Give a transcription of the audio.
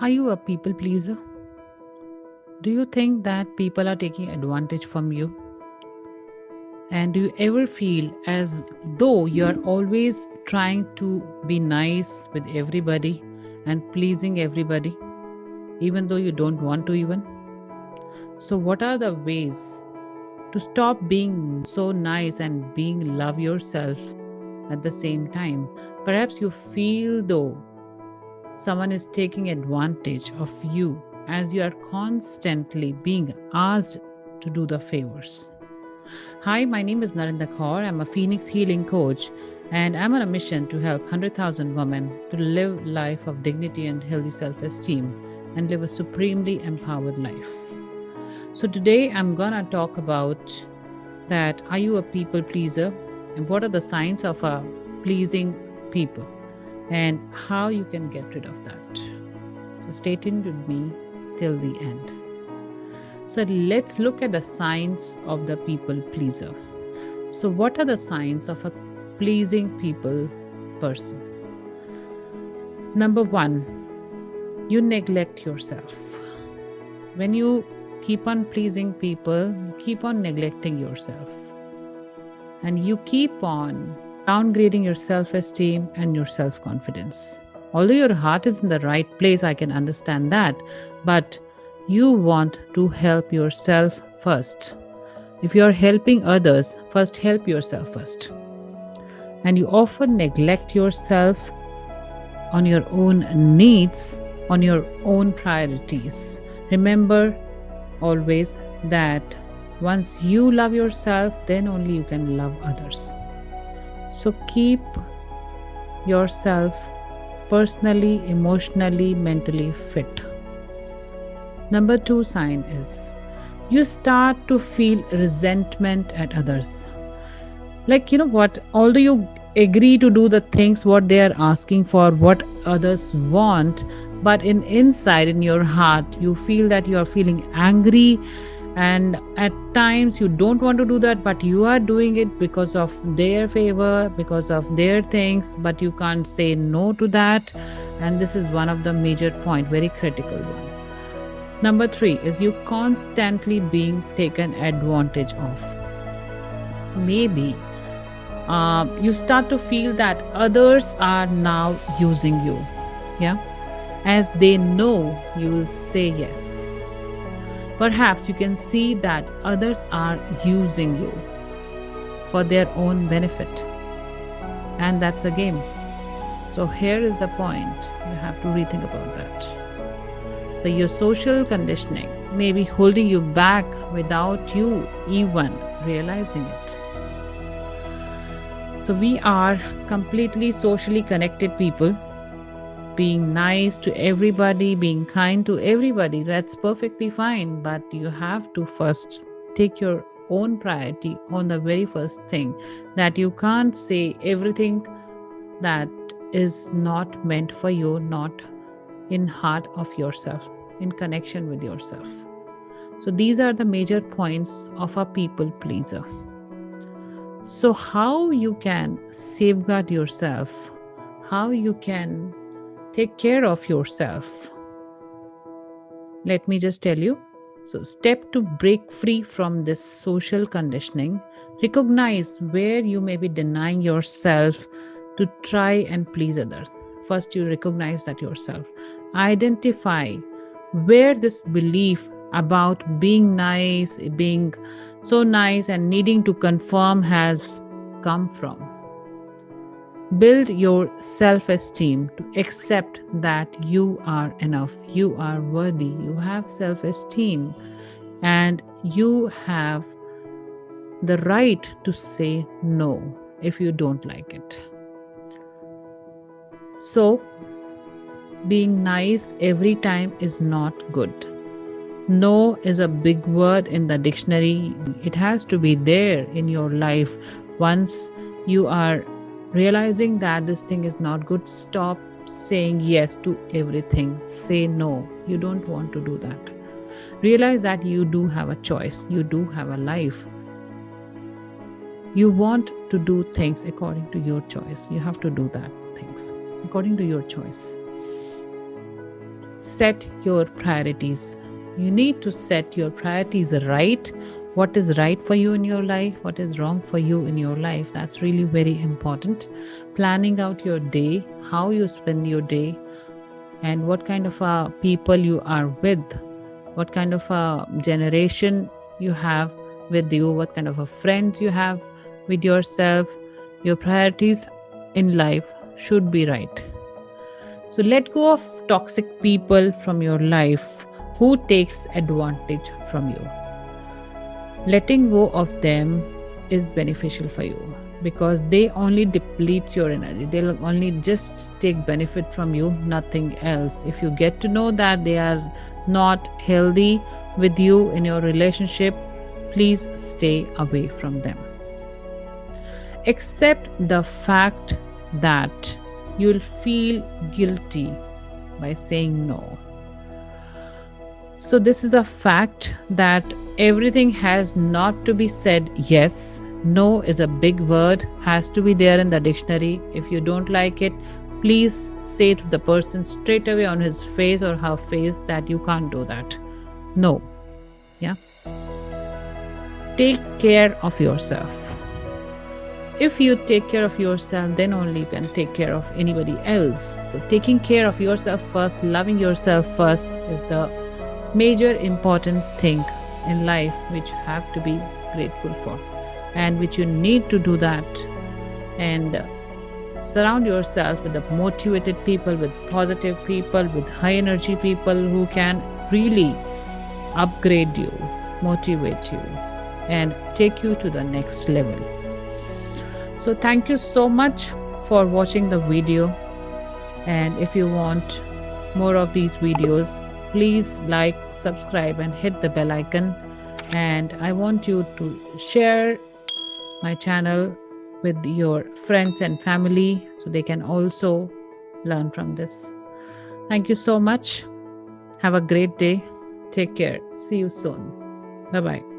Are you a people pleaser? Do you think that people are taking advantage from you? And do you ever feel as though you're always trying to be nice with everybody and pleasing everybody, even though you don't want to even? So, what are the ways to stop being so nice and being love yourself at the same time? Perhaps you feel though someone is taking advantage of you as you are constantly being asked to do the favors. Hi, my name is Narendra Kaur. I'm a Phoenix healing coach and I'm on a mission to help 100,000 women to live life of dignity and healthy self-esteem and live a supremely empowered life. So today I'm going to talk about that are you a people pleaser and what are the signs of a pleasing people and how you can get rid of that. So stay tuned with me till the end. So let's look at the signs of the people pleaser. So what are the signs of a pleasing people person? Number 1, you neglect yourself. When you keep on pleasing people, you keep on neglecting yourself. And you keep on downgrading your self-esteem and your self-confidence. Although your heart is in the right place, I can understand that, but you want to help yourself first. If you are helping others, first help yourself first. And you often neglect yourself on your own needs, on your own priorities. Remember always that once you love yourself, then only you can love others. So keep yourself personally, emotionally, mentally fit. Number 2 sign is you start to feel resentment at others. Like, you know what, although you agree to do the things what they are asking for, what others want, but inside in your heart, you feel that you are feeling angry. And at times you don't want to do that, but you are doing it because of their favor, because of their things, but you can't say no to that. And this is one of the major point, very critical one. Number 3 is you constantly being taken advantage of. Maybe you start to feel that others are now using you. Yeah. As they know you will say yes. Perhaps you can see that others are using you for their own benefit. And that's a game. So here is the point. You have to rethink about that. So your social conditioning may be holding you back without you even realizing it. So we are completely socially connected people. Being nice to everybody, being kind to everybody, that's perfectly fine. But you have to first take your own priority on the very first thing, that you can't say everything that is not meant for you, not in heart of yourself, in connection with yourself. So these are the major points of a people pleaser. So how you can safeguard yourself, how you can take care of yourself, let me just tell you. So step to break free from this social conditioning, recognize where you may be denying yourself to try and please others. First, you recognize that yourself. Identify where this belief about being nice, being so nice and needing to conform has come from. Build your self-esteem to accept that you are enough, you are worthy, you have self-esteem, and you have the right to say no if you don't like it. So, being nice every time is not good. No is a big word in the dictionary. It has to be there in your life. Once you are realizing that this thing is not good, stop saying yes to everything. Say no. You don't want to do that. Realize that you do have a choice. You do have a life. You want to do things according to your choice. You have to do that. things according to your choice. Set your priorities. You need to set your priorities right. What is right for you in your life? What is wrong for you in your life? That's really very important. Planning out your day, how you spend your day, and what kind of people you are with, what kind of a generation you have with you, what kind of a friends you have with yourself. Your priorities in life should be right. So let go of toxic people from your life who takes advantage from you. Letting go of them is beneficial for you because they only deplete your energy. They'll only just take benefit from you, nothing else. If you get to know that they are not healthy with you in your relationship, please stay away from them. Accept the fact that you'll feel guilty by saying no. So this is a fact that everything has not to be said yes. No is a big word, has to be there in the dictionary. If you don't like it, please say to the person straight away on his face or her face that you can't do that. No. Yeah. Take care of yourself. If you take care of yourself, then only you can take care of anybody else. So taking care of yourself first, loving yourself first is the major important thing in life which you have to be grateful for and which you need to do that. And surround yourself with the motivated people, with positive people, with high energy people who can really upgrade you, motivate you, and take you to the next level. So thank you so much for watching the video. And if you want more of these videos, please like, subscribe, and hit the bell icon. And I want you to share my channel with your friends and family so they can also learn from this. Thank you so much. Have a great day. Take care. See you soon. Bye-bye.